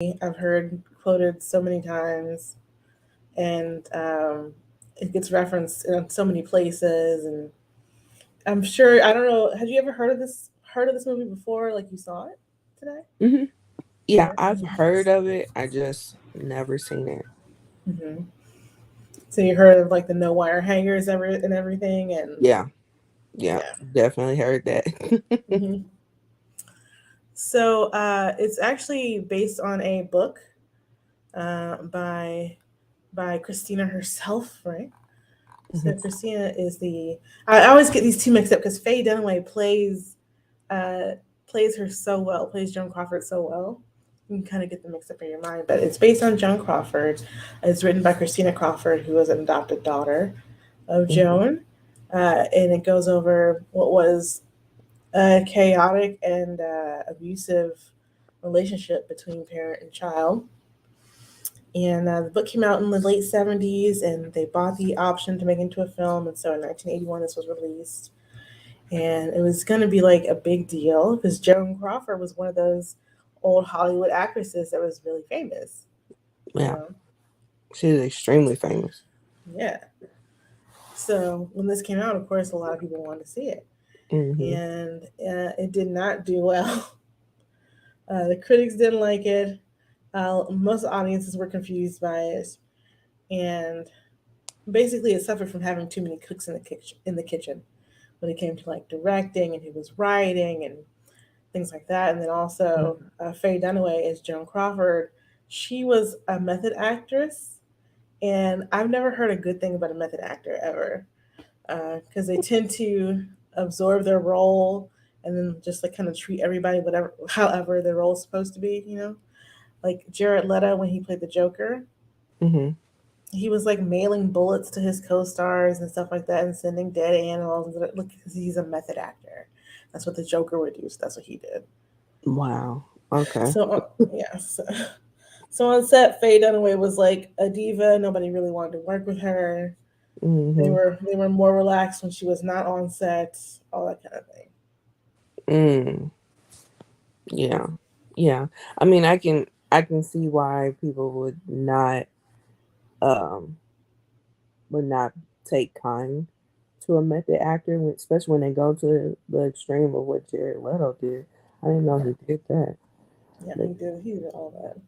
I've heard quoted so many times, and it gets referenced in so many places. And I'm sure I don't know. Have you ever heard of this movie before? Like you saw it today? Hmm. Yeah, Yeah. I've heard of it. I just never seen it. Hmm. So you heard of like the no wire hangers ever and everything, and Yeah, yeah, yeah. definitely heard that. Hmm. So it's actually based on a book by Christina herself, right? So Mhm. Christina is the. I always get these two mixed up because Faye Dunaway uh, plays her so well, plays Joan Crawford so well. You can kind of get them mixed up in your mind, but it's based on Joan Crawford. It's written by Christina Crawford, who was an adopted daughter of Mhm. Joan, and it goes over what was a chaotic and abusive relationship between parent and child. And the book came out in the late 70s, and they bought the option to make it into a film. And so in 1981, this was released. And it was going to be like a big deal because Joan Crawford was one of those old Hollywood actresses that was really famous, you Yeah, know? she's extremely famous. Yeah. So when this came out, of course, a lot of people wanted to see it. Hmm. And it did not do well. The critics didn't like it. Most audiences were confused by it. And basically, it suffered from having too many cooks in the kitchen. When it came to like directing and who was writing and things like that. And then also Faye Dunaway as Joan Crawford. She was a method actress, and I've never heard a good thing about a method actor ever, because they tend to absorb their role and then just like kind of treat everybody whatever however their role is supposed to be. Like Jared Leto when he played the Joker, Hmm. he was like mailing bullets to his co-stars and stuff like that and sending dead animals. Look, because he's a method actor. That's what the Joker would do. So that's what he did. Wow. Okay. So yeah. So on set, Faye Dunaway was like a diva. Nobody really wanted to work with her. They Hmm. were more relaxed when she was not on set. All that kind of thing. Mm. Yeah. Yeah. I mean, I can see why people um would not take kind to a method actor, especially when they go to the extreme of what Jared Leto did. I didn't know he did that. Yeah, But he did all that.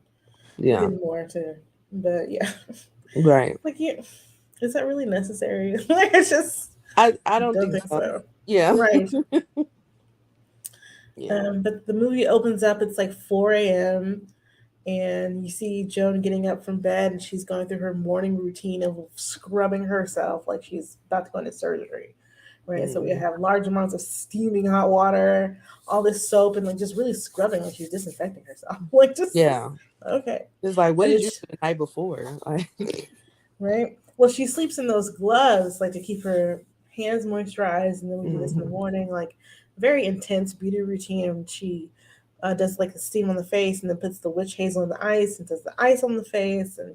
He yeah. did more to, but yeah, Right. like yeah, is that really necessary? Like it's just I don't don't think think so. so. Yeah. Right. Yeah. But the movie opens up. It's like 4 a.m. and you see Joan getting up from bed, and she's going through her morning routine of scrubbing herself like she's about to go into surgery. Right. So we Hmm. have large amounts of steaming hot water, all this soap, and like just really scrubbing like she's disinfecting herself. Like just Yeah. okay. It's like, what And did you it's do the night before? Like, right. Well, she sleeps in those gloves like to keep her hands moisturized, and then we do this in the hmm. morning, like very intense beauty routine. And she does like the steam on the face, and then puts the witch hazel in the ice, and does the ice on the face, and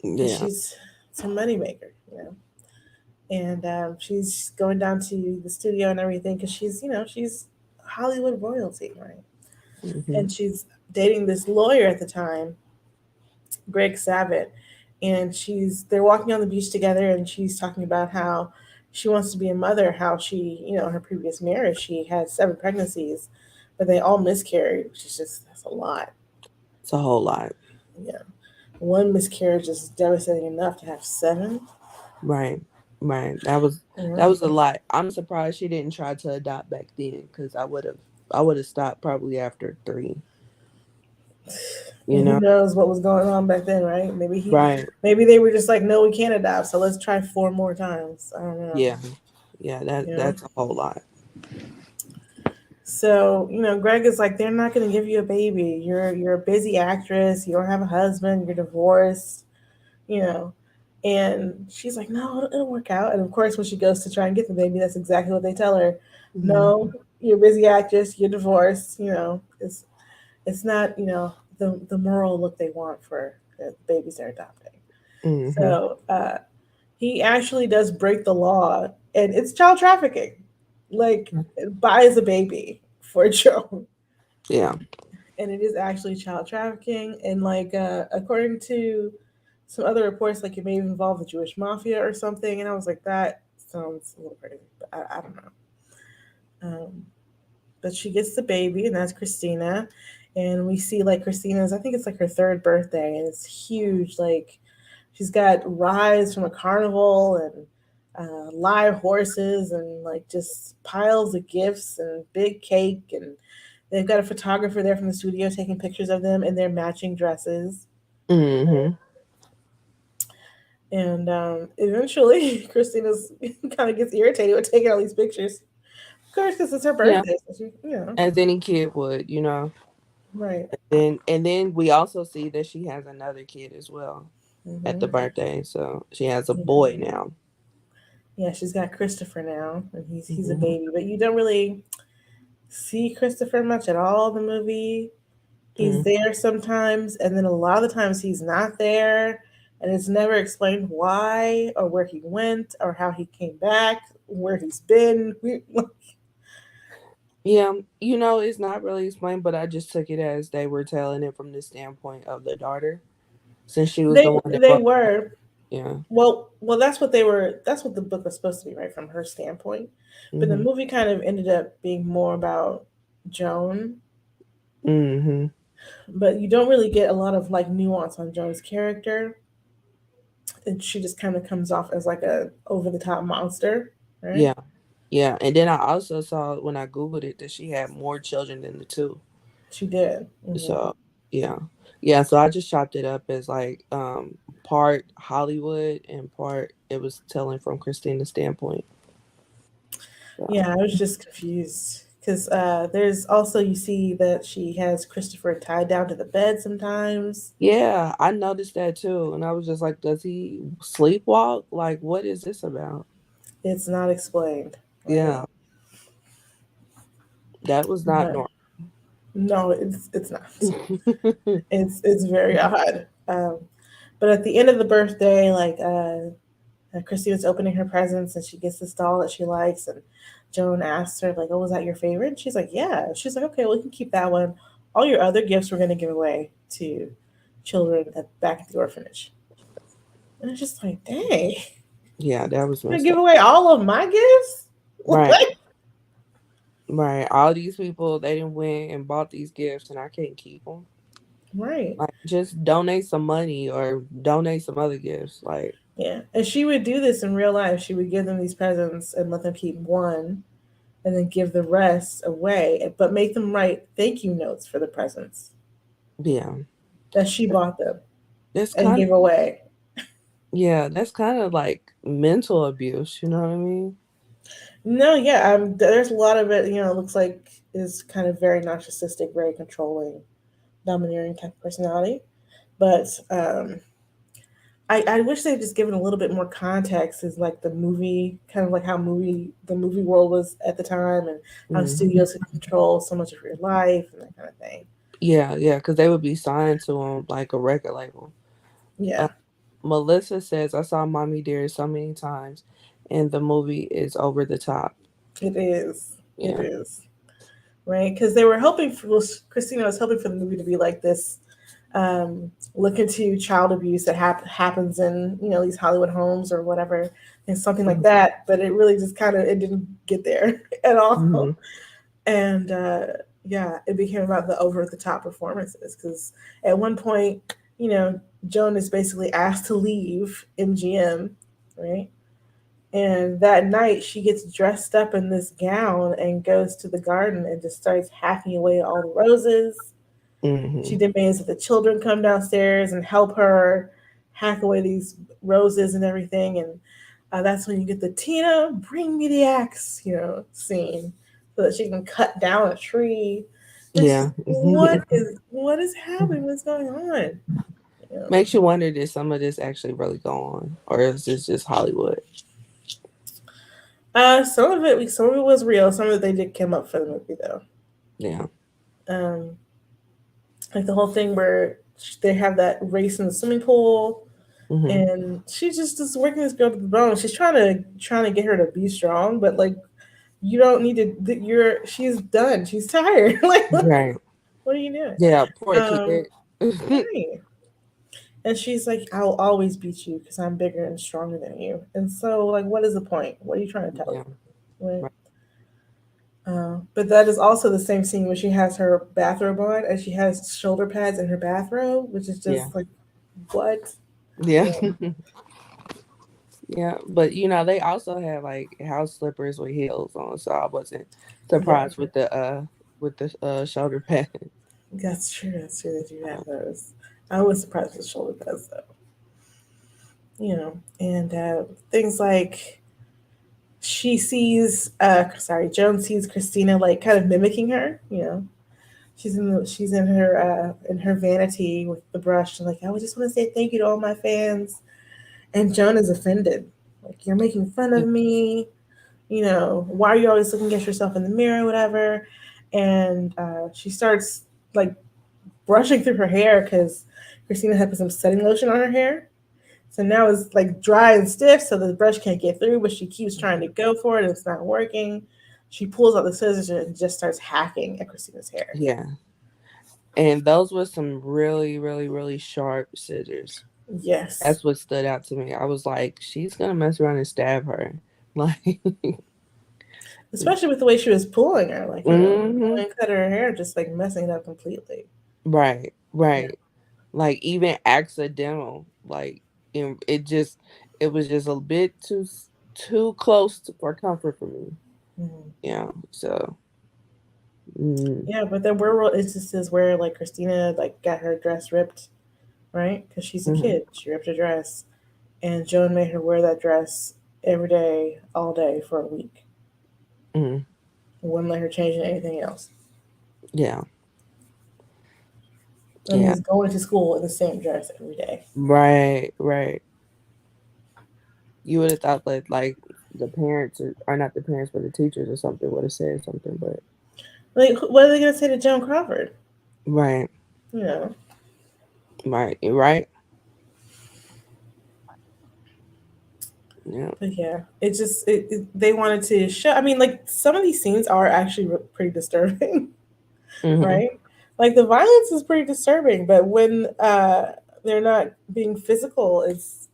because Yeah. it's a moneymaker, And she's going down to the studio and everything because she's Hollywood royalty, right? Hmm. And she's dating this lawyer at the time, Greg Savitt, and they're walking on the beach together, and she's talking about how she wants to be a mother, how in her previous marriage she had 7 pregnancies, but they all miscarried, which is just that's a lot. It's a whole lot. Yeah, one miscarriage is devastating enough to have seven. Right. Right. That was Right. a lot. I'm surprised she didn't try to adopt back then, because I would have stopped probably after three. You And who know. knows what was going on back then, right? Right. Maybe they were just like, no, we can't adopt, so let's try 4 more times. I don't know. Yeah. Yeah. That You know. that's a whole lot. So Greg is like, they're not going to give you a baby. You're a busy actress. You don't have a husband. You're divorced. You know. And she's like, no, it'll work out. And of course, when she goes to try and get the baby, that's exactly what they tell her. Hmm. No, you're a busy actress. You're divorced. It's not the moral look they want for the babies they're adopting. Hmm. So he actually does break the law, and it's child trafficking. Like buys a baby for Joe, Yeah. and it is actually child trafficking. And like according to some other reports, like it may involve the Jewish mafia or something. And I was like, that sounds a little crazy, but I don't know. But she gets the baby, and that's Christina. And we see like Christina's, I think it's like her third birthday, and it's huge. Like she's got rides from a carnival and live horses and like just piles of gifts and big cake. And they've got a photographer there from the studio taking pictures of them in their matching dresses. Mm-hmm. And eventually, Christina's kind of gets irritated with taking all these pictures. Of course, because it's her Yeah, birthday. So she. as any kid would, you know. Right. And then we also see that she has another kid as well at the Hmm. birthday. So she has a Yeah. boy now. Yeah, she's got Christopher now, and he's a Mm-hmm. baby, but you don't really see Christopher much at all in the movie. He's Mm-hmm. there sometimes, and then a lot of the times he's not there, and it's never explained why or where he went or how he came back, where he's been. Yeah, it's not really explained, but I just took it as they were telling it from the standpoint of the daughter, since she was they the one that they brought. were Yeah. well, that's what they were. That's what the book was supposed to be, right, from her standpoint. But the Mm-hmm. movie kind of ended up being more about Joan, Mm-hmm. but you don't really get a lot of like nuance on Joan's character, and she just kind of comes off as like a over the top monster, right? Yeah. Yeah. And then I also saw when I Googled it that she had more children than the two. She did. So yeah. Yeah. So I just chopped it up as like part Hollywood and part it was telling from Christina's standpoint. So Yeah, I was just confused because there's also you see that she has Christopher tied down to the bed sometimes. yeah, I noticed that too. And I was just like, does he sleepwalk? Like what is this about? It's not explained, right? Yeah. That was not But normal. no, it's not. It's very odd. But at the end of the birthday, like Christina's opening her presents and she gets this doll that she likes, and Joan asks her like, "Oh, was that your favorite?" And she's like, "Yeah." She's like, "Okay, well, you can keep that one. All your other gifts we're gonna give away to children back at the orphanage." And it's just like, "Dang, Yeah, that was you're gonna messed give up. away all of my gifts?" Right. Like, Right. All these people, they didn't win and bought these gifts and I can't keep them. right? Like, just donate some money or donate some other gifts. Like, Yeah, and she would do this in real life. She would give them these presents and let them keep one, and then give the rest away, but make them write thank you notes for the presents yeah. that she bought them That's and kind of, give away. yeah, that's kind of like mental abuse. You know what I mean? No, yeah, there's a lot of it. It looks like is kind of very narcissistic, very controlling, domineering type of personality. But I wish they'd just given a little bit more context, as like the movie, kind of like how the movie world was at the time, and how Hmm. studios could control so much of your life and that kind of thing. Yeah, yeah, because they would be signed to them like a record label. Uh, Yeah, Melissa says, I saw Mommy Dearest so many times and the movie is over the top. it is. It Yeah. is. Right? Because they were hoping for, well, Christina was hoping for the movie to be like this, look into child abuse that happens in these Hollywood homes or whatever, and something like that. But it really just kind of it didn't get there at Hmm. all, and yeah, it became about the over the top performances. Because at one point, Joan is basically asked to leave MGM, right? And that night, she gets dressed up in this gown and goes to the garden and just starts hacking away at all the roses. She Hmm. demands that the children come downstairs and help her hack away these roses and everything. And that's when you get the Tina, bring me the axe, scene, so that she can cut down a tree. It's just Yeah. what is happening? What's going on? You know? Makes you wonder, did some of this actually really go on? Or is this just Hollywood? Some of it was real. Some of it they did come up for the movie though. Yeah. Um, like the whole thing where they have that race in the swimming pool, Hmm. and she's just working this girl to the bone. She's trying to get her to be strong, but like you don't need to. She's done. She's tired. Like Right. What are you doing? Yeah, poor Um, kid. right. And she's like, I'll always beat you because I'm bigger and stronger than you. And so, like, what is the point? What are you trying to tell Yeah. me? Right. Right. But that is also the same scene where she has her bathrobe on and she has shoulder pads in her bathrobe, which is Yeah. just like, what? Yeah. Yeah. Yeah. But they also had like house slippers with heels on, so I wasn't Yeah, surprised with the shoulder pad. that's true. That's true. They do have those. I was surprised with shoulder pads, though. And things like Joan sees Christina like kind of mimicking her. She's in her vanity with the brush and like, I would just want to say thank you to all my fans. And Joan is offended. Like, you're making fun of Yeah. me. Why are you always looking at yourself in the mirror, whatever? And she starts like brushing through her hair because Christina had put some setting lotion on her hair. So now it's like dry and stiff, so the brush can't get through, but she keeps trying to go for it and it's not working. She pulls out the scissors and just starts hacking at Christina's hair. Yeah. And those were some really, really, really sharp scissors. Yes. That's what stood out to me. I was like, she's gonna mess around and stab her. Like, Especially with the way she was pulling her, like, hmm, pulling cut her hair, just like messing it up completely. right, Yeah. right. Like even accidental. Like it was just a bit too close for comfort for me. Mhm. Yeah. So, mm, Yeah, but there were instances where like Christina like got her dress ripped, right? Because she's a hmm, kid. She ripped her dress, and Joan made her wear that dress every day, all day for a week. hmm, Wouldn't let her change into anything else. yeah, That yeah. means going to school in the same dress every day. Right, right. You would have thought that like the parents or not the parents, but the teachers or something would have said something, but Like, what are they gonna say to Joan Crawford? right, You know. right, right. Yeah. But yeah, they wanted to show. I mean, like some of these scenes are actually pretty disturbing, Hmm. right? Like the violence is pretty disturbing, but when they're not being physical, it's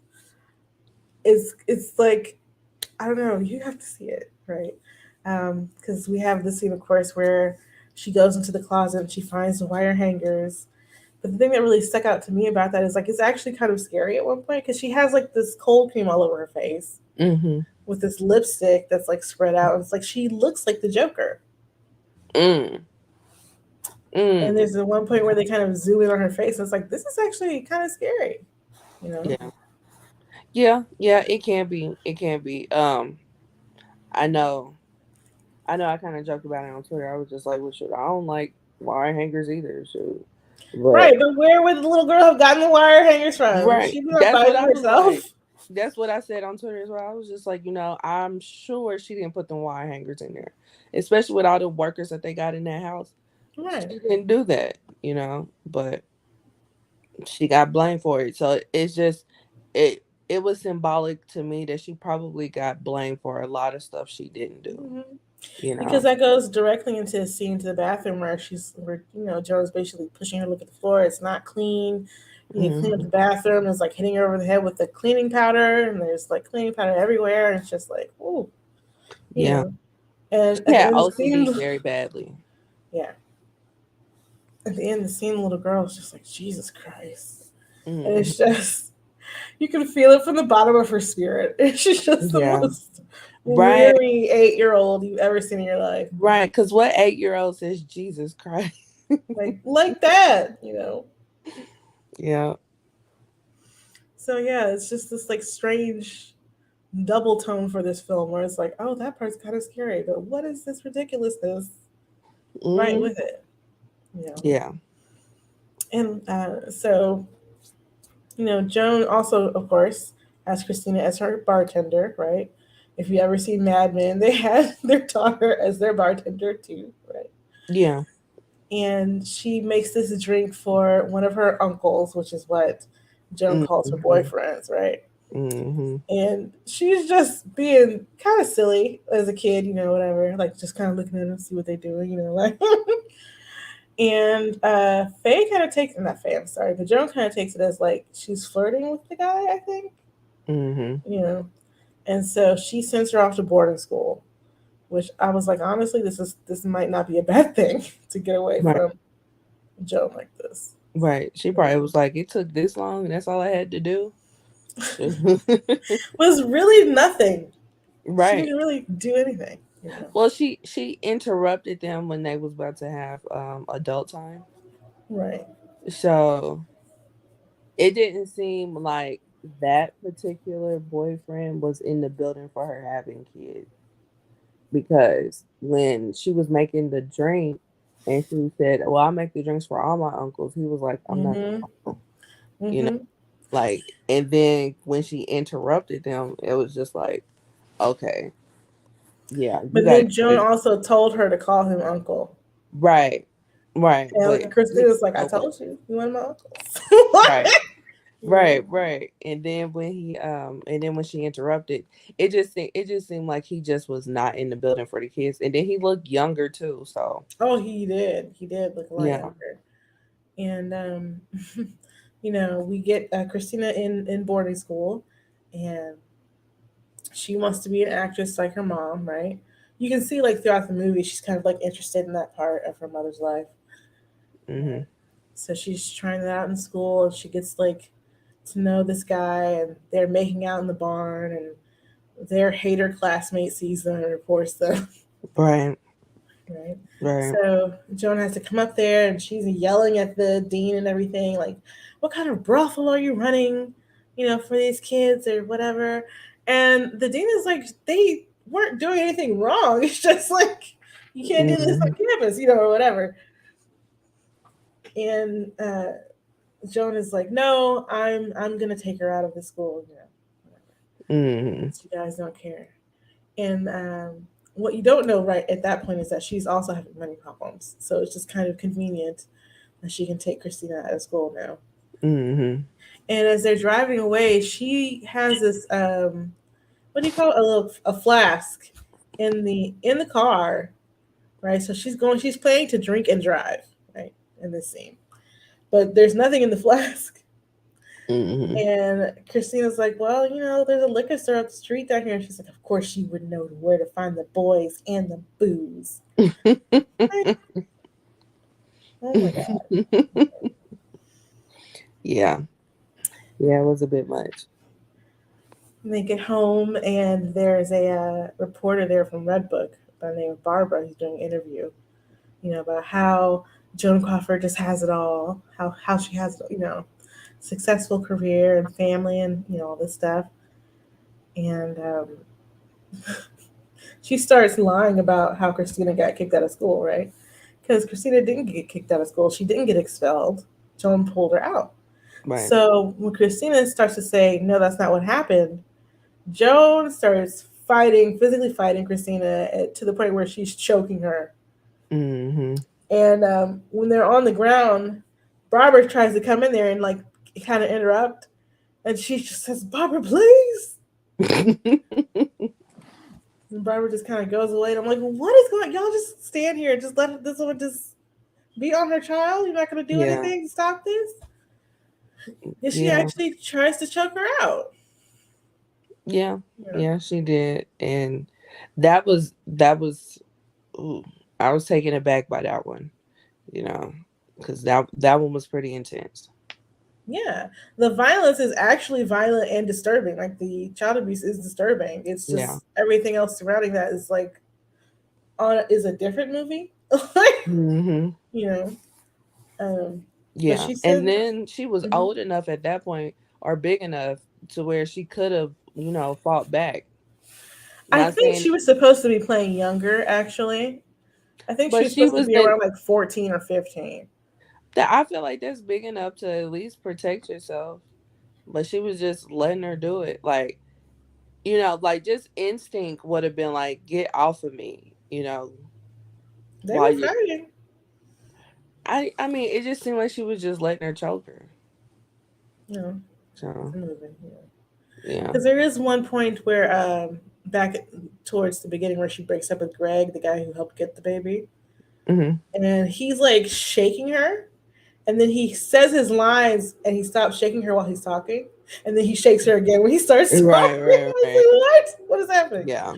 like, I don't know. You have to see it, right? Because we have this scene, of course, where she goes into the closet and she finds the wire hangers. But the thing that really stuck out to me about that is like it's actually kind of scary at one point because she has like this cold cream all over her face Hmm. with this lipstick that's like spread out. It's like she looks like the Joker. Mm. And Mm. there's the one point where they kind of zoom in on her face. And it's like this is actually kind of scary, you know? Yeah. Yeah, yeah, it can be. It can be. I know. I know I kind of joked about it on Twitter. I was just like, well, shoot, I don't like wire hangers either. Shoot. Right, But but where would the little girl have gotten the wire hangers from? right. She's not That's buying what them I was like. herself. That's what I said on Twitter as well. I was just like, I'm sure she didn't put the wire hangers in there. Especially with all the workers that they got in that house. Right. She didn't do that. But she got blamed for it. So it's just it was symbolic to me that she probably got blamed for a lot of stuff she didn't do. Hmm. You Because know. that goes directly into a scene to the bathroom where Joe's basically pushing her to look at the floor. It's not clean. You need to clean up the Hmm. bathroom. It's like hitting her over the head with the cleaning powder, and there's like cleaning powder everywhere. And it's just like, ooh, you Yeah. know. And She at the had end of the OCD scene, very badly. yeah, at the end of the scene, the little girl is just like, Jesus Christ. And it's Hmm. just, you can feel it from the bottom of her spirit. And she's just the Yeah. most Right. weary 8-year-old you've ever seen in your life. Right. Because what 8-year-old says Jesus Christ? Like that. Yeah. So yeah, it's just this like strange double tone for this film where it's like, oh, that part's kind of scary, but what is this ridiculousness right Mm. with it? Yeah. And so Joan also, of course, has Christina as her bartender, right? If you ever see Mad Men, they had their daughter as their bartender too, right? Yeah. And she makes this drink for one of her uncles, which is what Joan calls her Hmm. boyfriends, right? Hmm. And she's just being kind of silly as a kid, whatever, like just kind of looking at them, see what they're doing, like. And Faye kind of takes, not Faye, I'm sorry, but Joan kind of takes it as like she's flirting with the guy, I think, Mm-hmm. you know. And so she sends her off to boarding school, which I was like, honestly, this might not be a bad thing to get away Right. from Joan like this. Right. She You probably know? was like, it took this long and that's all I had to do. Was really nothing. She Right. didn't really do anything, you know. Well, she interrupted them when they was about to have adult time. Right. So it didn't seem like that particular boyfriend was in the building for her having kids, because when she was making the drink and she said, "Well, I'll make the drinks for all my uncles," he was like, "I'm not Mm-hmm. your uncle," you know. Mm-hmm. Like, and then when she interrupted them, it was just like, okay, yeah, you But got then Joan to, also told her to call him uncle. right, right, but And Christina was like, I okay, told you, you want my uncles. right. You Right, know? right. And then when and then when she interrupted, it just seemed like he just was not in the building for the kids. And then he looked younger too, so Oh, he did. He did look a lot yeah. younger. And we get Christina in boarding school, and she wants to be an actress like her mom, right? You can see like throughout the movie, she's kind of like interested in that part of her mother's life. Mhm. So she's trying that out in school, and she gets like to know this guy, and they're making out in the barn, and their hater classmate sees them and reports them. Right, Right. right. So Joan has to come up there, and she's yelling at the dean and everything, like, "What kind of brothel are you running, for these kids or whatever?" And the dean is like, "They weren't doing anything wrong. It's just like you can't do this on Mhm. campus, or whatever." And Joan is like, "No, I'm gonna take her out of the school, Mhm. so you guys don't care." And what you don't know right at that point is that she's also having money problems. So it's just kind of convenient that she can take Christina out of school now. Mhm. And as they're driving away, she has this what do you call it? A flask in the car, right? So she's planning to drink and drive, right, in this scene. But there's nothing in the flask. Mhm. And Christina's like, "Well, there's a liquor store up the street down here." And she's like, "Of course she would know where to find the boys and the booze." Oh my god. Yeah. Yeah, it was a bit much. And they get home, and there's a reporter there from Redbook by the name of Barbara who's doing an interview, about how Joan Crawford just has it all, how she has, successful career and family and, all this stuff. And she starts lying about how Christina got kicked out of school, right? Because Christina didn't get kicked out of school. She didn't get expelled. Joan pulled her out. Right. So when Christina starts to say, no, that's not what happened, Joan starts physically fighting Christina to the point where she's choking her. Mhm. And when they're on the ground, Barbara tries to come in there and like kind of interrupt. And she just says, "Barbara, please." And Barbara just kind of goes away. And I'm like, "What is going on? Y'all just stand here and just let this woman just be on her child? You're not going to do Yeah. anything to stop this?" And she Yeah. actually tries to choke her out. Yeah. Yeah. Yeah, she did. And that was ooh, I was taken aback by that one, you know, because that one was pretty intense. Yeah, the violence is actually violent and disturbing. Like the child abuse is disturbing. It's Yeah. just everything else surrounding that is like on is a different movie. Hmm. you know. Um, but Yeah. she And said, then she was mhm. old enough at that point, or big enough to where she could have, fought back. I Not think saying, she was supposed to be playing younger. Actually, I think she but was she supposed to was be in around like 14 or 15. that. I feel like that's big enough to at least protect yourself. But she was just letting her do it. Like, like just instinct would have been like, get off of me, They while were you fighting. I mean, it just seemed like she was just letting her choke her. You know, it's So a movie. yeah. Because there is one point where towards the beginning where she breaks up with Greg, the guy who helped get the baby. Mhm. and he's like shaking her, and then he says his lines, and he stops shaking her while he's talking, and then he shakes her again when he starts talking. Right, I right, was right. like, what is happening? Yeah.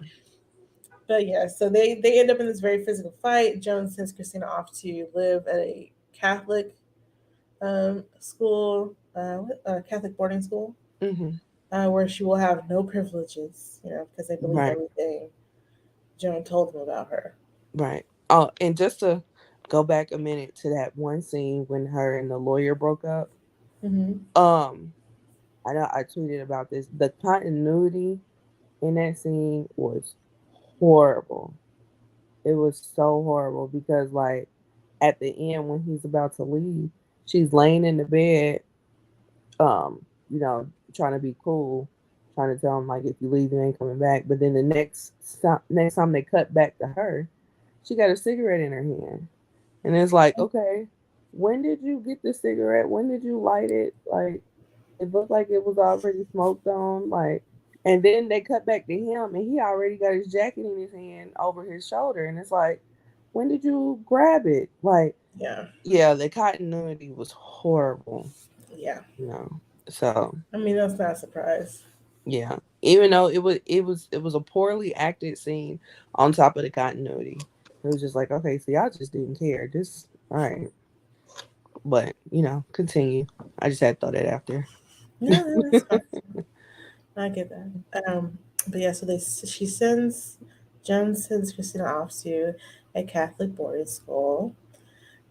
But yeah, so they end up in this very physical fight. Joan sends Christina off to live at a Catholic school, Catholic boarding school, Mhm. where she will have no privileges, because they believe Right, everything Joan told them about her. right. Oh, and just to go back a minute to that one scene when her and the lawyer broke up. Hmm. Um, I know I tweeted about this. The continuity in that scene was horrible. It was so horrible because like at the end when he's about to leave, she's laying in the bed, trying to be cool, trying to tell him like if you leave you ain't coming back. But then the next time they cut back to her, she got a cigarette in her hand. And it's like, okay, when did you get the cigarette? When did you light it? Like it looked like it was already smoked on, like, and then they cut back to him, and he already got his jacket in his hand over his shoulder, and it's like, when did you grab it? Like, Yeah, yeah, the continuity was horrible, yeah. you know. So I mean, that's not a surprise. yeah, even though it was a poorly acted scene, on top of the continuity, it was just like, okay, so y'all just didn't care. Just all right, but continue. I just had to throw that after. No, no, that's fine. I get that. But yeah, so she sends Joan sends Christina off to a Catholic boarding school,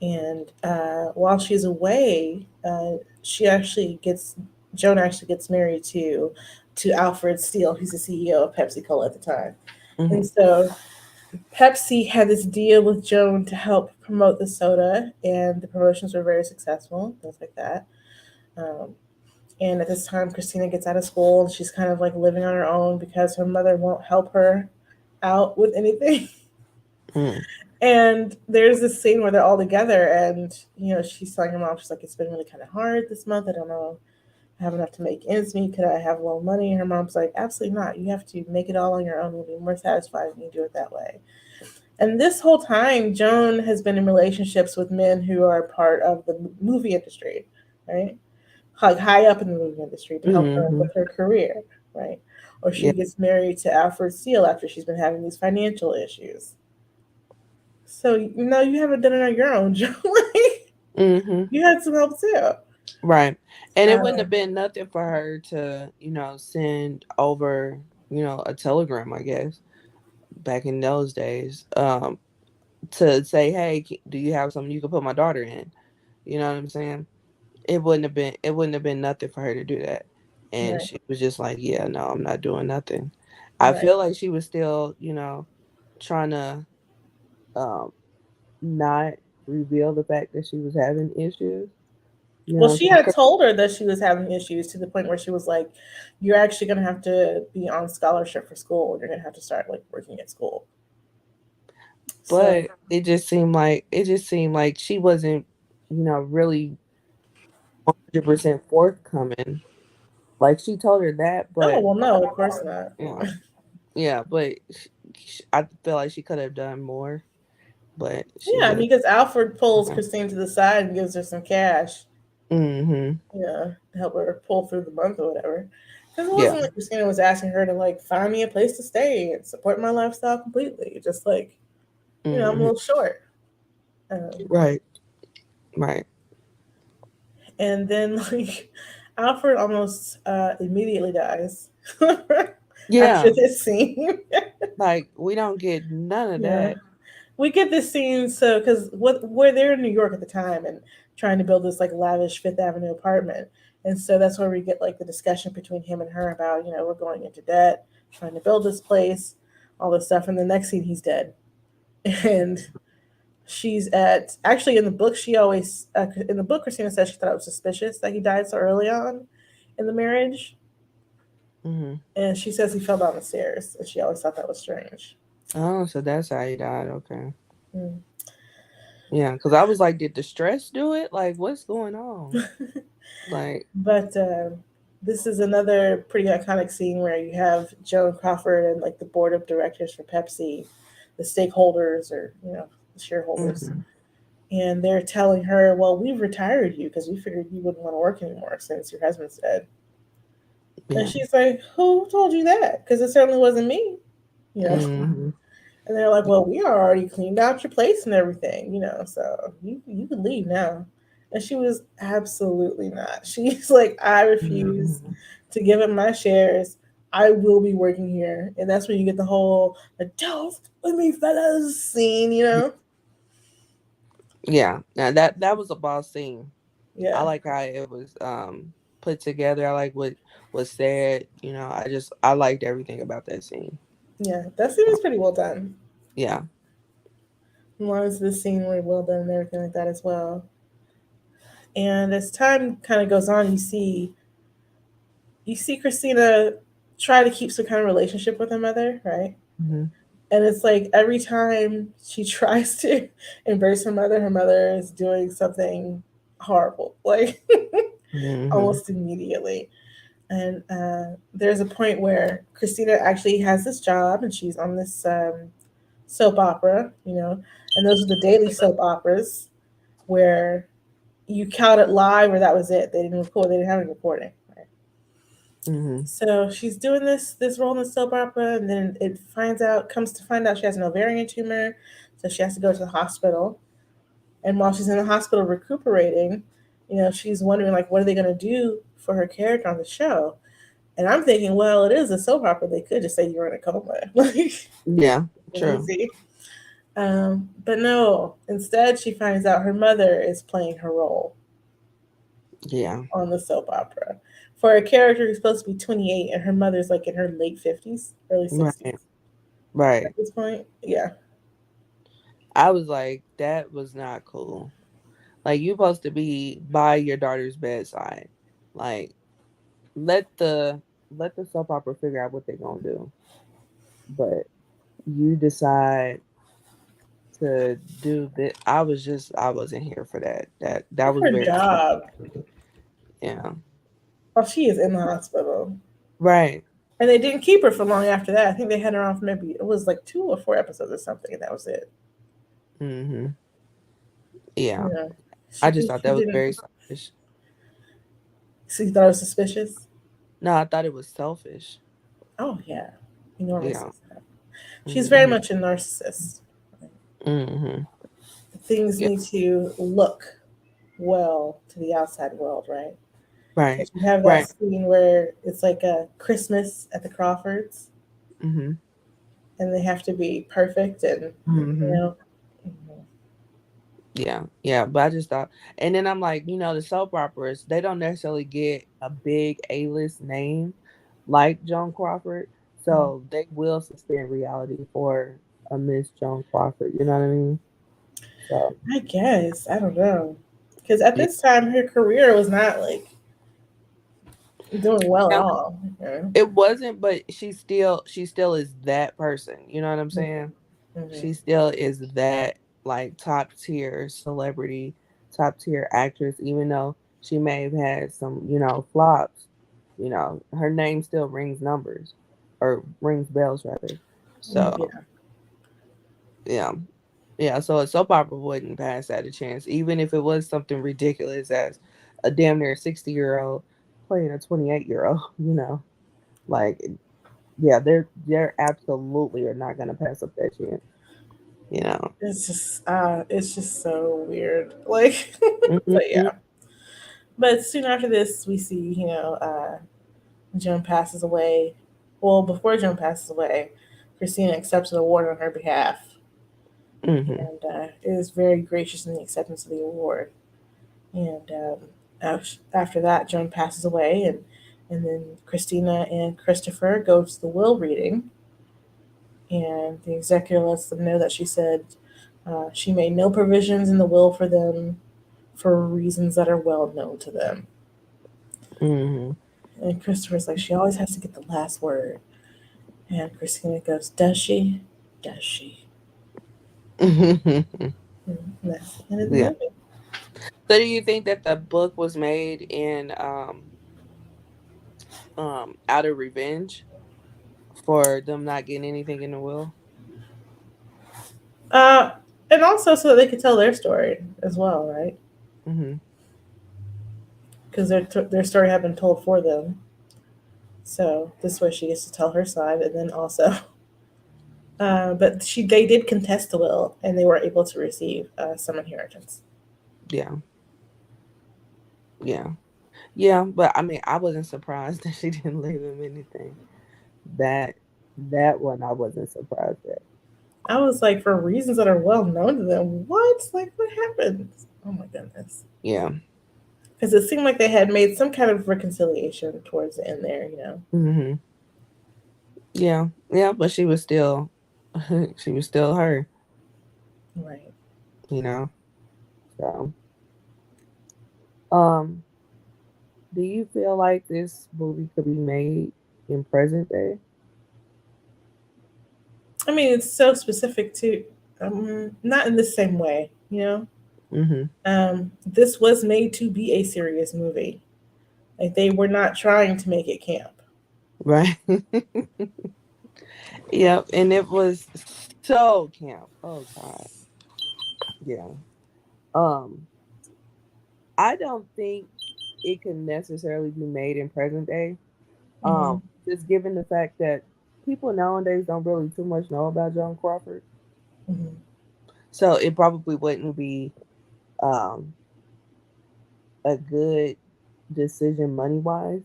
and while she's away, Joan actually gets married to Alfred Steele, who's the CEO of Pepsi Cola at the time, and Hmm. so Pepsi had this deal with Joan to help promote the soda, and the promotions were very successful, things like that. Um, and at this time, Christina gets out of school and she's kind of like living on her own because her mother won't help her out with anything. Hmm. And there's this scene where they're all together, and she's telling her mom, she's like, "It's been really kind of hard this month. I don't know, I have enough to make ends meet. Could I have a little money?" And her mom's like, "Absolutely not. You have to make it all on your own. You'll be more satisfied when you do it that way." And this whole time, Joan has been in relationships with men who are part of the movie industry, right? Like high up in the movie industry to help her Hmm. with her career, right? Or she Yeah. gets married to Alfred Steele after she's been having these financial issues. So you haven't done it on your own, Joan. Like, Hmm. you had some help too. Right. And it wouldn't have Um, been nothing for her to, send over, a telegram, I guess, back in those days, to say, hey, do you have something you can put my daughter in? You know what I'm saying? It wouldn't have been nothing for her to do that. And right. she was just like, yeah, no, I'm not doing nothing. I Right. feel like she was still, trying to um not reveal the fact that she was having issues. You Well, know she what I'm had saying? told her that she was having issues to the point where she was like, "You're actually going to have to be on scholarship for school. You're going to have to start like working at school." So, But it just seemed like she wasn't, really 100% forthcoming. Like she told her that, oh but well, no, of course not. yeah, but I feel like she could have done more, but she Yeah, just. because Alfred pulls Yeah. Christine to the side and gives her some cash, Mhm. to help her pull through the month or whatever. Because it Yeah. wasn't like Christina was asking her to like find me a place to stay and support my lifestyle completely. Just like, I'm a Mhm. little short. Um, Right. Right. and then like Alfred almost immediately dies after Yeah. this scene. Like we don't get none of Yeah, that. we get this scene so because we're there in New York at the time and trying to build this like lavish Fifth Avenue apartment, and so that's where we get like the discussion between him and her about we're going into debt, trying to build this place, all this stuff, and the next scene he's dead, and she's at actually in the book she always in the book Christina said she thought it was suspicious that he died so early on in the marriage, Mhm. and she says he fell down the stairs, and she always thought that was strange. Oh, so that's how he died. Okay. Mm. Yeah, because I was like, did the stress do it? Like, what's going on? Like, But this is another pretty iconic scene where you have Joan Crawford and like the board of directors for Pepsi, the stakeholders or the shareholders, Mm-hmm. and they're telling her, "Well, we've retired you because we figured you wouldn't want to work anymore since your husband's dead." And Yeah. she's like, "Who told you that? Because it certainly wasn't me." You know. Mm-hmm. And they're like, "Well, we already cleaned out your place and everything, so you can leave now." And she was absolutely not. She's like, "I refuse Mm-hmm. to give up my shares. I will be working here." And that's when you get the whole "Don't with me, fellas" scene. Yeah. Now that was a boss scene. I Yeah, like how it was put together. I like what was said. I liked everything about that scene. yeah, that scene was pretty well done. Yeah. A lot of the scene were well done and everything like that as well. And as time kind of goes on, you see Christina try to keep some kind of relationship with her mother, right? Mm-hmm. And it's like every time she tries to embrace her mother is doing something horrible, like Mm-hmm. almost immediately. And there's a point where Christina actually has this job and she's on this soap opera, and those are the daily soap operas where you count it live or that was it. They didn't record, they didn't have any recording. Right? Mm-hmm. So she's doing this role in the soap opera, and then comes to find out she has an ovarian tumor, so she has to go to the hospital. And while she's in the hospital recuperating, she's wondering like, what are they going to do for her character on the show? And I'm thinking, well, it is a soap opera. They could just say you're in a coma, like Yeah. True. easy. But no. Instead, she finds out her mother is playing her role Yeah. on the soap opera for a character who's supposed to be 28, and her mother's like in her late 50s, early Right. 60s at Right. this point. Yeah, I was like, that was not cool. Like you supposed to be by your daughter's bedside. Like let the let the soap opera figure out what they're gonna do. But you decide to do that. I wasn't here for that. That was her very job. yeah. Well, she is in the hospital, Right. and they didn't keep her for long after that. I think they had her on for maybe it was like 2 or 4 episodes or something, and that was it. Mm-hmm. Yeah. Yeah, I just thought she that was didn't. very selfish. So you thought it was suspicious? No, I thought it was selfish. Oh yeah, he normally Yeah. says that. She's very Mm-hmm. much a narcissist. Mm-hmm. Things Yeah. need to look well to the outside world, right? Right. Because you have that Right. scene where it's like a Christmas at the Crawfords, Mm-hmm. and they have to be perfect, and you Mm-hmm. know, Yeah, yeah, but I just thought, and then I'm like, the soap operas, they don't necessarily get a big A-list name like Joan Crawford, so they will suspend reality for a Miss Joan Crawford. You know what I mean? So I guess I don't know, because at yeah, this time her career was not like doing well at now, all. Yeah. it wasn't, but she still is that person. You know what I'm saying? Mm-hmm. She still is that like top tier celebrity, top tier actress, even though she may have had some, flops, her name still rings numbers or rings bells rather. So Yeah, yeah. Yeah, so a soap opera wouldn't pass that a chance, even if it was something ridiculous as a damn near 60-year-old playing a 28-year-old, like yeah, they're absolutely are not gonna pass up that chance, you know. it's just so weird. Like, but Mhm. yeah. But soon after this, we see Joan passes away. Well, before Joan passes away, Christina accepts an award on her behalf, Mhm. and is very gracious in the acceptance of the award. And after that, Joan passes away, and then Christina and Christopher go to the will reading, and the executor lets them know that she said she made no provisions in the will for them for reasons that are well known to them. Mhm. And Christopher's like, she always has to get the last word. And Christina goes, does she? Does she? And that's the end of the Yeah. movie. So do you think that the book was made in out of revenge for them not getting anything in the will? Uh, And also so that they could tell their story as well, right? Mm-hmm. Because their story had been told for them. So this way she gets to tell her side, and then also, but they did contest the will, and they were able to receive some inheritance. Yeah. Yeah. Yeah. But I mean, I wasn't surprised that she didn't leave him anything. That that one I wasn't surprised at. I was like, for reasons that are well known to them, what? Like, what happened? Oh my goodness. Yeah. Because it seemed like they had made some kind of reconciliation towards the end there, you know? Mm-hmm. Yeah. Yeah. But she was still, she was still her. Right. You know. So, um, do you feel like this movie could be made in present day? I mean, it's so specific to, not in the same way, you know? Mm-hmm. This was made to be a serious movie. Like, they were not trying to make it camp. Right. Yep. And it was so camp. Oh God. Yeah. Um, I don't think it can necessarily be made in present day. Mm-hmm. Just given the fact that people nowadays don't really too much know about Joan Crawford. Mm-hmm. So it probably wouldn't be um a good decision money wise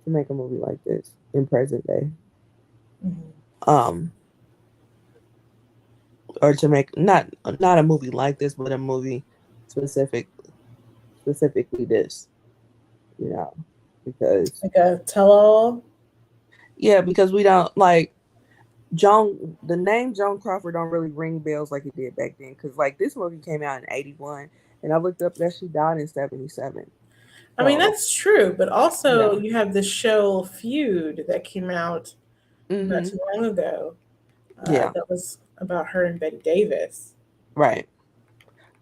to make a movie like this in present day. Mm-hmm. Um, or to make not a movie like this, but a movie specific specifically this, you know, because Like a tell all. yeah, because we don't like Joan. The name Joan Crawford don't really ring bells like it did back then. Because like this movie came out in '81, and I looked up that she died in '77. I mean, So that's true, but also yeah, you have the show Feud that came out not mm-hmm. too long ago. Yeah, That was about her and Betty Davis. right,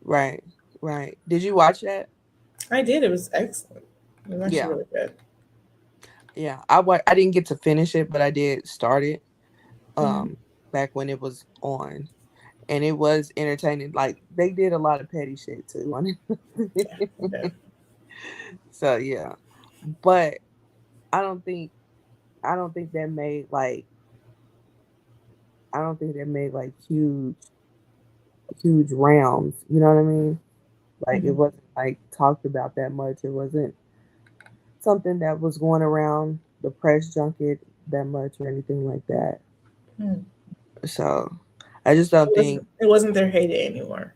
right, right. Did you watch that? I did. It was excellent. It was actually Yeah, really good. yeah. I didn't get to finish it, but I did start it. Mm-hmm. Back when it was on, and it was entertaining. Like they did a lot of petty shit too on Yeah. it. Okay. So yeah, but I don't think I don't think that made like I don't think that made like huge rounds. You know what I mean? Like it Mm-hmm. wasn't like talked about that much. It wasn't something that was going around the press junket that much or anything like that. Mm. So I just don't think It wasn't their heyday anymore.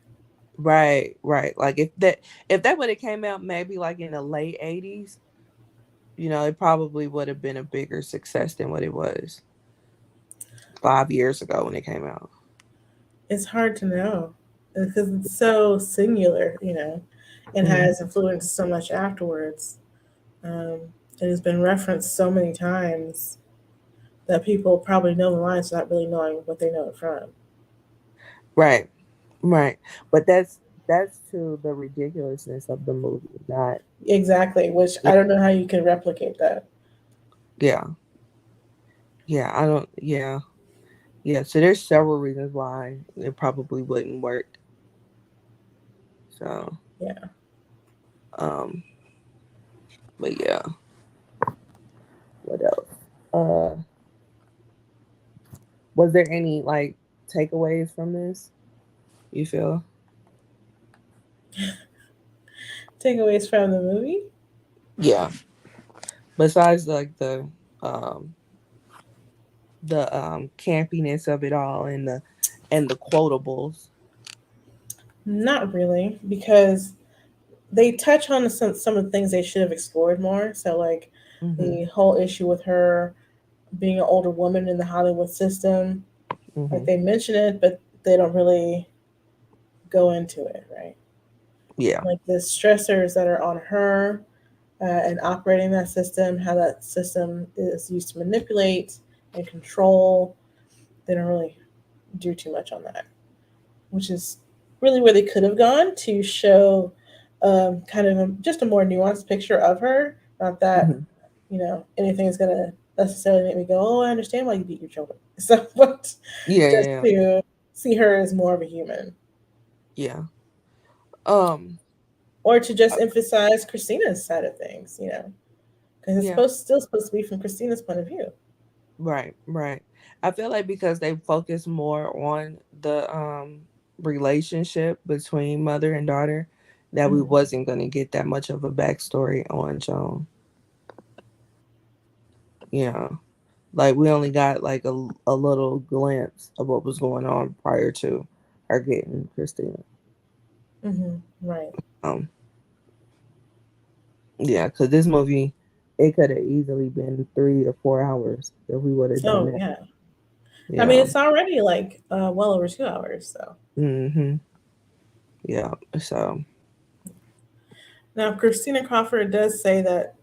right, right. Like if that would have came out maybe like in the late '80s, you know, it probably would have been a bigger success than what it was 5 years ago when it came out. It's hard to know because it's so singular, you know, and Hmm. has influenced so much afterwards. Um, it has been referenced so many times that people probably know the lines without really knowing what they know it from. Right, right. But that's to the ridiculousness of the movie, not Exactly, which yeah, I don't know how you can replicate that. yeah, yeah. I don't, yeah, yeah. So there's several reasons why it probably wouldn't work. So, Yeah. um, but yeah, what else? Uh, was there any like takeaways from this? You feel? Takeaways from the movie? Yeah. Besides like um campiness of it all and the quotables. Not really, because they touch on some of the things they should have explored more. So, like Hmm. the whole issue with her being an older woman in the Hollywood system, like Hmm. they mention it, but they don't really go into it, right? Yeah. Like the stressors that are on her and operating that system, how that system is used to manipulate and control. They don't really do too much on that, which is really where they could have gone to show kind of just a more nuanced picture of her. Not that, Hmm. you know, anything is going to necessarily make me go, oh, I understand why you beat your children. So, but Yeah, just yeah, to see her as more of a human. Yeah. Um. or to just emphasize Christina's side of things, because it's Yeah. still supposed to be from Christina's point of view. Right. Right. I feel like because they focus more on the relationship between mother and daughter, that we Mhm. wasn't gonna get that much of a backstory on Joan. You know, like we only got like a little glimpse of what was going on prior to her getting Christina. Right. Um. Yeah, because this movie, it could have easily been 3 or 4 hours if we would have done Oh that. yeah. I mean, Yeah. it's already like well over 2 hours. So Mm-hmm. Yeah. So. now Christina Crawford does say that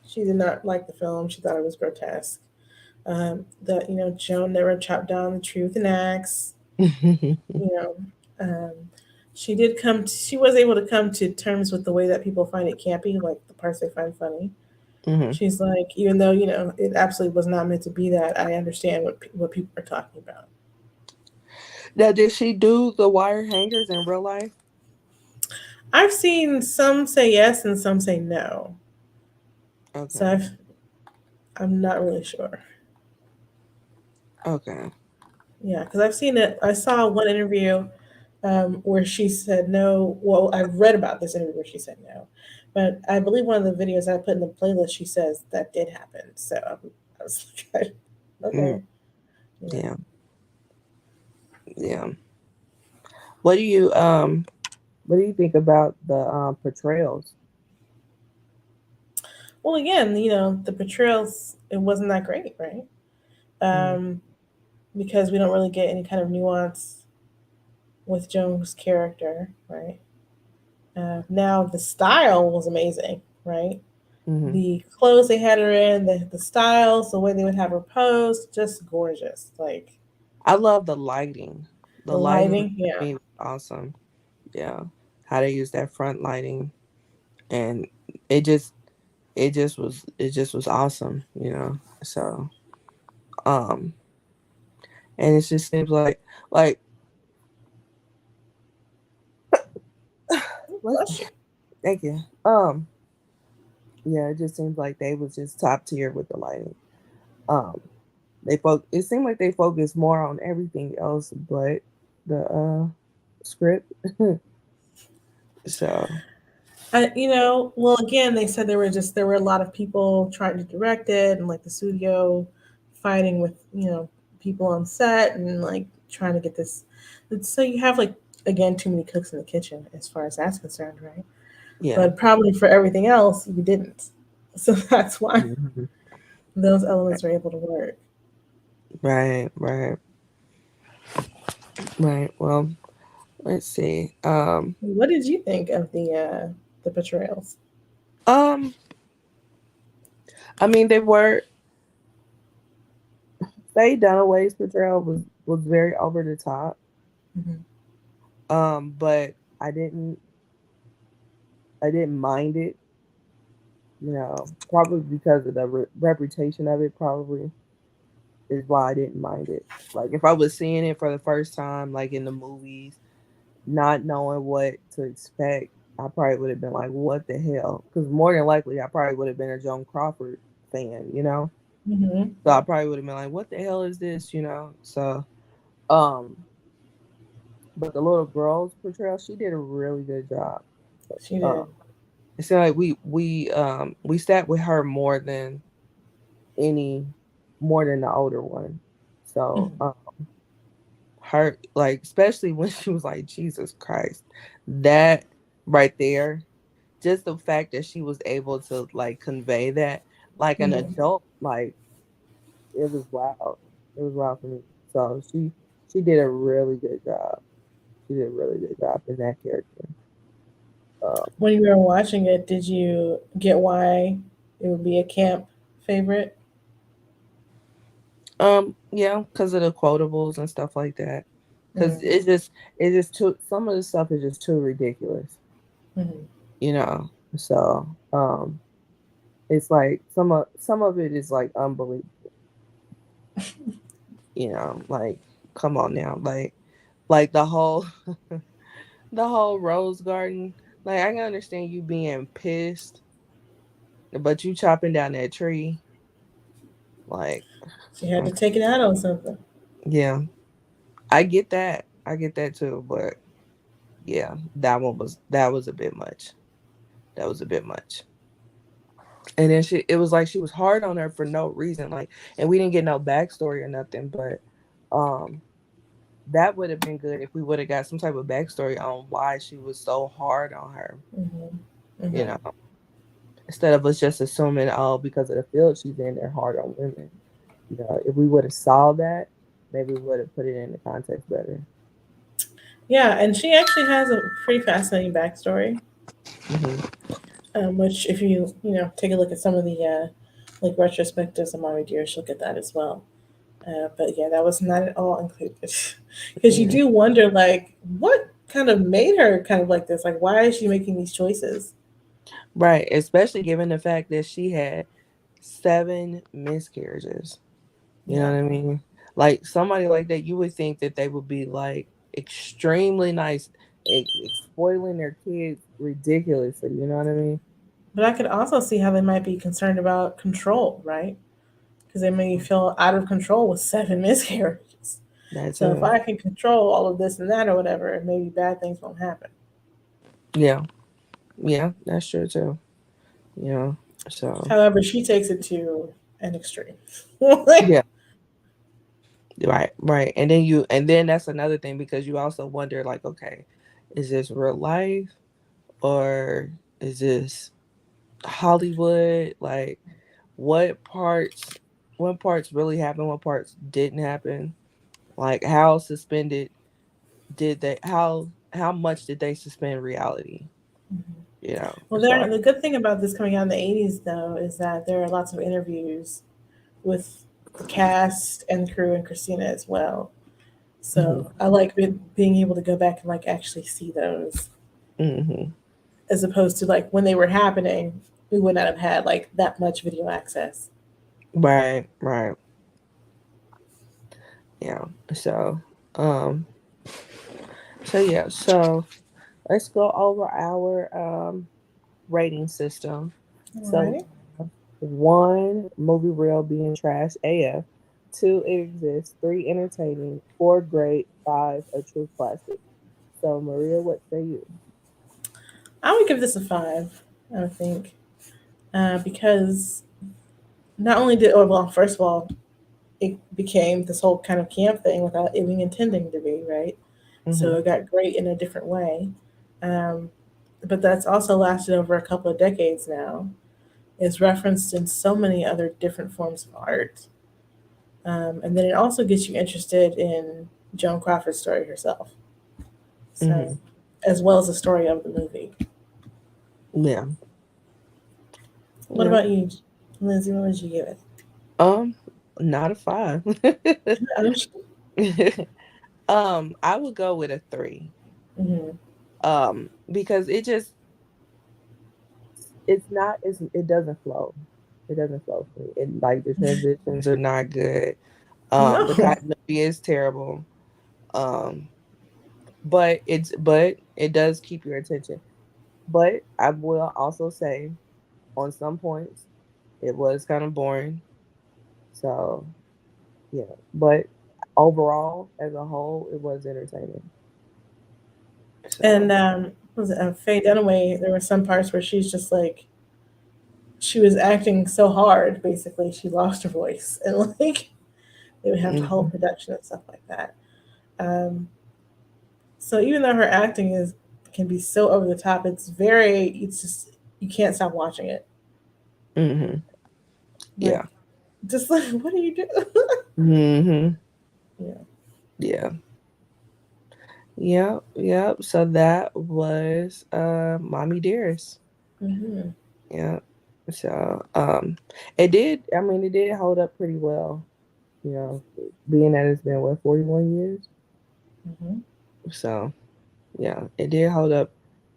she did not like the film. She thought it was grotesque. That Joan never chopped down the tree with an axe. You know, um, she did come. She was able to come to terms with the way that people find it campy, like the parts they find funny. Hmm. She's like, even though it absolutely was not meant to be that, I understand what people are talking about. Now, did she do the wire hangers in real life? I've seen some say yes and some say no, so Okay. I'm not really sure. Okay. Yeah, because I've seen it. I saw one interview where she said no. Well, I've read about this interview where she said no, but I believe one of the videos I put in the playlist, she says that did happen. So I was like, Mm, okay, yeah. yeah. Yeah. What do you What do you think about the portrayals? Well, again, the portrayals it wasn't that great, right? Mm, Um, because we don't really get any kind of nuance with Joan's character, right? Now the style was amazing, right? mm-hmm. The clothes they had her in, the styles, the way they would have her pose, just gorgeous. Like I love the lighting. The the lighting lighting, to yeah. me was awesome. Yeah. How they use that front lighting, and it just it just was awesome, So um and it just seems like what Bless you. thank you. Yeah, it just seems like they was just top tier with the lighting. Um it seemed like they focused more on everything else but the script. So Well, again, they said there were a lot of people trying to direct it, and like the studio fighting with people on set, and like trying to get this. So you have like again too many cooks in the kitchen as far as that's concerned, right? yeah. But probably for everything else, you didn't. So that's why Mhm. those elements are able to work. Right, right, right. Well, let's see. What did you think of the portrayals? Um, I mean, Faye Dunaway's portrayal was very over the top. Hmm. But I didn't mind it. Probably because of the reputation of it. Probably is why I didn't mind it. Like if I was seeing it for the first time, like in the movies, not knowing what to expect, I probably would have been like, "What the hell?" Because more than likely, I probably would have been a Joan Crawford fan. Hmm. So I probably would have been like, "What the hell is this?" So, um, but the little girl's portrayal, she did a really good job. She Um, did. it seemed like we sat with her any more than the older one. So, Hmm. her like especially when she was like Jesus Christ, that right there, just the fact that she was able to like convey that like an Hmm. adult, like it was wild. It was wild for me. So she did a really good job. She did a really good job in that character. Um, When you were watching it, did you get why it would be a camp favorite? yeah, because of the quotables and stuff like that. Because Mm-hmm. it just too some of the stuff is just too ridiculous, Mm-hmm. you know. So it's like some of it is like unbelievable, like come on now, like the whole The whole rose garden. Like I can understand you being pissed, but you chopping down that tree. Like, She had mm, to take it out on something. yeah, I get that. I get that too. But yeah, that was a bit much. That was a bit much. And then it was like she was hard on her for no reason. Like, and we didn't get no backstory or nothing. But um, that would have been good if we would have got some type of backstory on why she was so hard on her. Hmm. You Hmm. know, instead of us just assuming, oh, because of the field she's in, they're hard on women. You know, if we would have saw that, maybe we would have put it in the context better. Yeah, and she actually has a pretty fascinating backstory. Hmm. Which, if you take a look at some of the like retrospectives of Mommie Dearest, you'll get that as well. But yeah, that was not at all included, because you Yeah. do wonder, like, what kind of made her kind of like this? Like, why is she making these choices? Right. Especially given the fact that she had 7 miscarriages. You know Yeah, what I mean? Like somebody like that, you would think that they would be like extremely nice, spoiling their kids ridiculously. You know what I mean? but I could also see how they might be concerned about control, right? Because they may feel out of control with 7 miscarriages. That So if too. I can control all of this and that or whatever, maybe bad things won't happen. Yeah. Yeah. That's true too. You know. So However, she takes it to an extreme. Like, yeah. Right. Right. And then that's another thing because you also wonder like, okay, is this real life or is this Hollywood? Like, what parts? What parts really happened? What parts didn't happen? Like, how suspended did they? How much did they suspend reality? You know. well, So. the good thing about this coming out in the '80s, though, is that there are lots of interviews with the cast and the crew and Christina as well. Hmm. So I like being able to go back and like actually see those, Hmm. as opposed to like when they were happening, we would not have had like that much video access. Right. Right. Yeah. So. Um. So yeah. So let's go over our rating system. All So right. one, movie reel being trash AF. Two, it exists. Three, entertaining. Four, great. Five, a true classic. So Maria, what say you? I would give this a 5. I think, because not only did, oh, well, first of all, it became this whole kind of camp thing without even intending to be, right? So Hmm. it got great in a different way. Um, but that's also lasted over a couple of decades now. It's referenced in so many other different forms of art. And then it also gets you interested in Joan Crawford's story herself. So, Hmm. as well as the story of the movie. Yeah. What Yeah. about you, Lindsay? What would you give it? Um, not a five. I would go with a 3. Mhm. Because it doesn't flow. It doesn't flow for me. And like the transitions are not good. The No. continuity is terrible. Um, but it does keep your attention. But I will also say on some points it was kind of boring. So yeah. But overall, as a whole, it was entertaining. And So was it Faye Dunaway? There were some parts where she's just like, she was acting so hard. Basically, she lost her voice, and like they would have to hold mhm. production and stuff like that. Um, so even though her acting is can be so over the top, it's just you can't stop watching it. Mhm. Like, Yeah. just like, what are you doing? Mhm. Yeah. Yeah. Yep, yep. So that was Mommy Dearest. Hmm. Yeah. So it did hold up pretty well, you know, being that it's been what, 41 years. Hmm. So yeah, it did hold up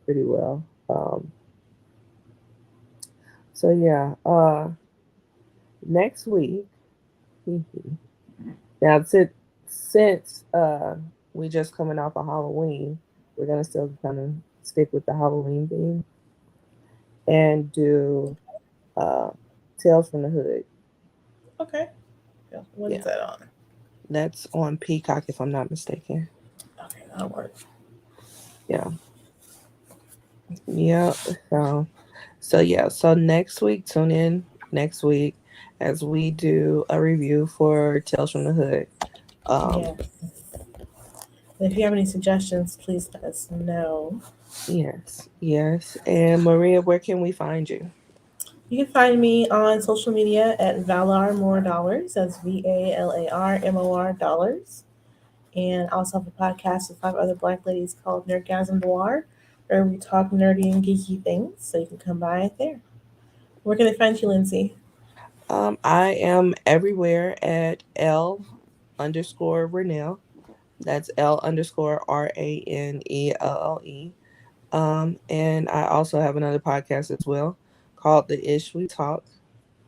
pretty well. So yeah, next week, now since we just coming off of Halloween, We're gonna still kind of stick with the Halloween theme and do uh Tales from the Hood. Okay. Yeah, what is Yeah, that on? that's on Peacock if I'm not mistaken. Okay, that'll work. Yeah, yeah. So, so yeah. So next week, tune in next week as we do a review for Tales from the Hood. Yeah. Um, And if you have any suggestions, please let us know. yes, yes. And Maria, where can we find you? You can find me on social media at Valar More Dollars. That's VALARMOR Dollars. And I also have a podcast with 5 other Black ladies called Nerdgasm Noir, where we talk nerdy and geeky things. So you can come by it there. Where can they find you, Lindsay? I am everywhere at L_Renelle. That's L_RANELLE. And I also have another podcast as well called The Ish We Talk.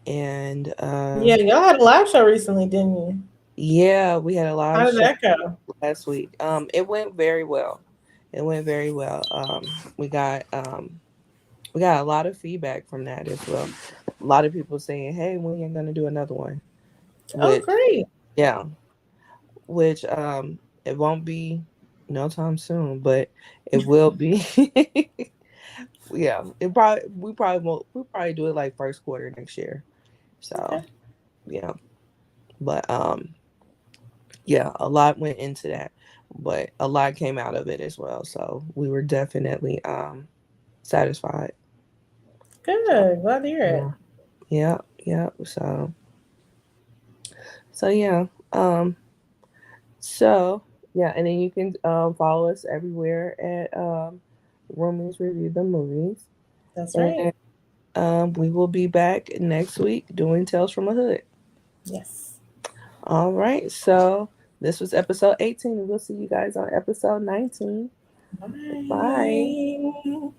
And Yeah, y'all had a live show recently, didn't you? yeah, we had a How live did show that go? last week. It went very well. It went very well. We got a lot of feedback from that as well. A lot of people saying, "Hey, when you gonna do another one?" Oh, Which, great. yeah, which it won't be no time soon, but it will be. Yeah, it probably we probably won't we probably do it like first quarter next year. Okay. So yeah, but yeah, a lot went into that, but a lot came out of it as well. So we were definitely satisfied. So Good. Glad to hear it. yeah, yeah, yeah. So yeah, so yeah, and then you can follow us everywhere at Roomies Review the Movies, That's right. and we will be back next week doing Tales from a Hood. Yes. All right, so this was episode 18, and we'll see you guys on episode 19. Bye. Bye.